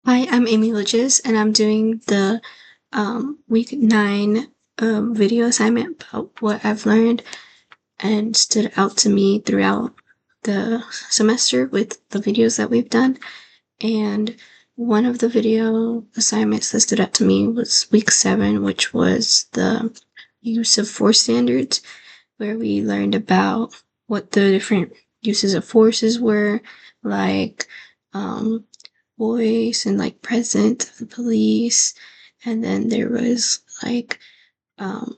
Hi, I'm Amy Lidges, and I'm doing the week 9 video assignment about what I've learned and stood out to me throughout the semester with the videos that we've done. And one of the video assignments that stood out to me was week 7, which was the use of force standards, where we learned about what the different uses of forces were, like um, voice and like presence of the police. And then there was like um,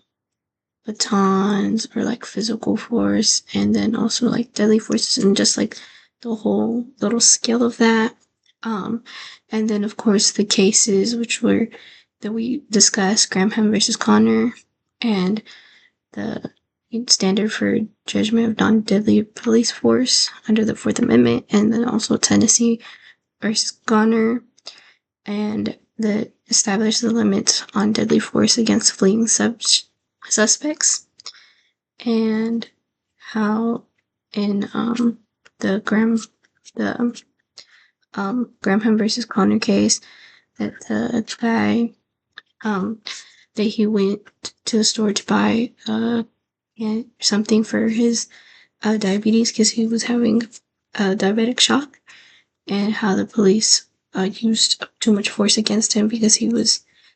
batons or like physical force, and then also like deadly forces and just like the whole little scale of that. Um, and then of course the cases which were that we discussed, Graham versus Connor, and the standard for judgment of non-deadly police force under the Fourth Amendment, and then also Tennessee versus Garner, and that established the limits on deadly force against fleeing suspects, and how in the Graham versus Connor case that the guy that he went to the store to buy something for his diabetes because he was having a diabetic shock, and how the police used too much force against him because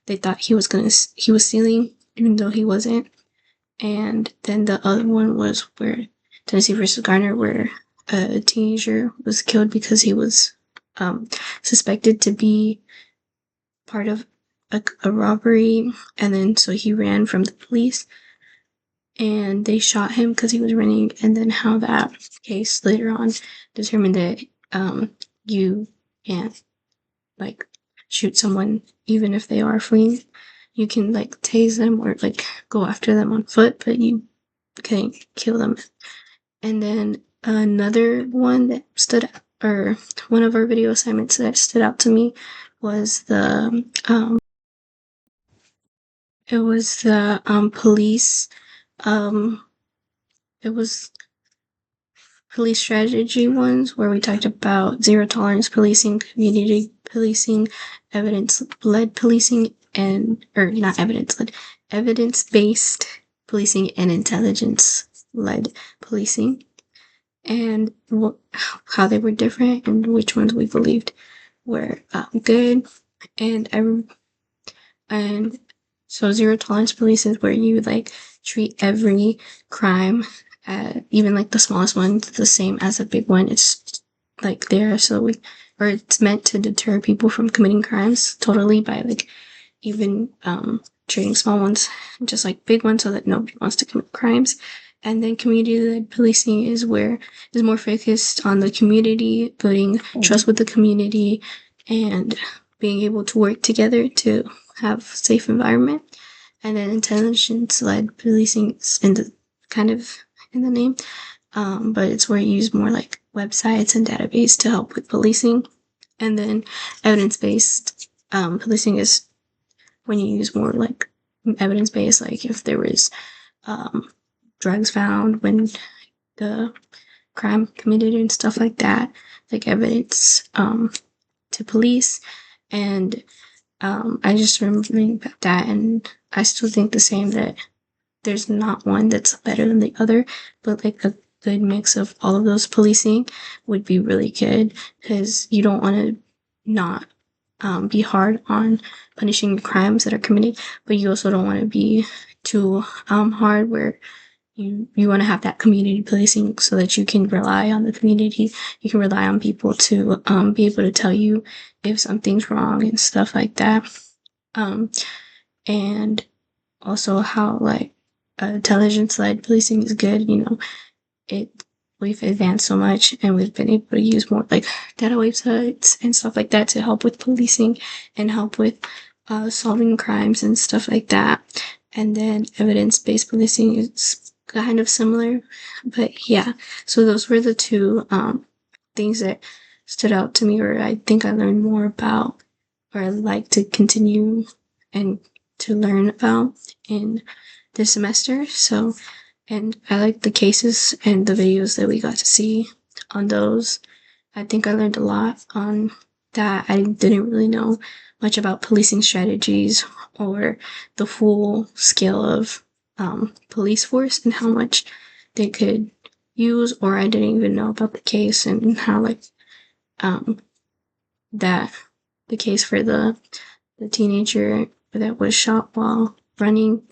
they thought he was stealing even though he wasn't. And then the other one was where Tennessee versus Garner, where a teenager was killed because he was suspected to be part of a robbery, and then so he ran from the police and they shot him because he was running. And then how that case later on determined that you can't like shoot someone even if they are fleeing. You can like tase them or like go after them on foot, but you can't kill them. And then another one that stood or one of our video assignments that stood out to me was the police um it was police strategy ones, where we talked about zero tolerance policing, community policing, evidence led policing, and or not evidence led, evidence based policing, and intelligence led policing, and how they were different and which ones we believed were good. And and so zero tolerance police is where you like treat every crime, even like the smallest one, the same as a big one. It's like there, or it's meant to deter people from committing crimes totally by like even treating small ones just like big ones so that nobody wants to commit crimes. And then community-led policing is more focused on the community, building trust with the community, and being able to work together to have a safe environment. And then intelligence-led policing is in the kind of in the name, but it's where you use more like websites and database to help with policing. And then evidence-based policing is when you use more like evidence-based, like if there was drugs found when the crime committed and stuff like that, like evidence to police. And I just remember reading about that, and I still think the same, that there's not one that's better than the other, but like a good mix of all of those policing would be really good, because you don't want to not be hard on punishing crimes that are committed, but you also don't want to be too hard where you want to have that community policing so that you can rely on the community. You can rely on people to be able to tell you if something's wrong and stuff like that. And also how like intelligence-led policing is good. We've advanced so much, and we've been able to use more like data websites and stuff like that to help with policing and help with solving crimes and stuff like that. And then evidence-based policing is kind of similar, but yeah. So those were the two things that stood out to me, or I think I learned more about, or I like to continue and to learn about in this semester. So, and I like the cases and the videos that we got to see on those. I think I learned a lot on that I didn't really know much about policing strategies or the full scale of police force and how much they could use, or I didn't even know about the case and how like um, that the case for the teenager that was shot while running.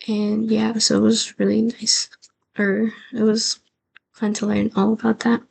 And yeah, so it was really nice, or it was fun to learn all about that.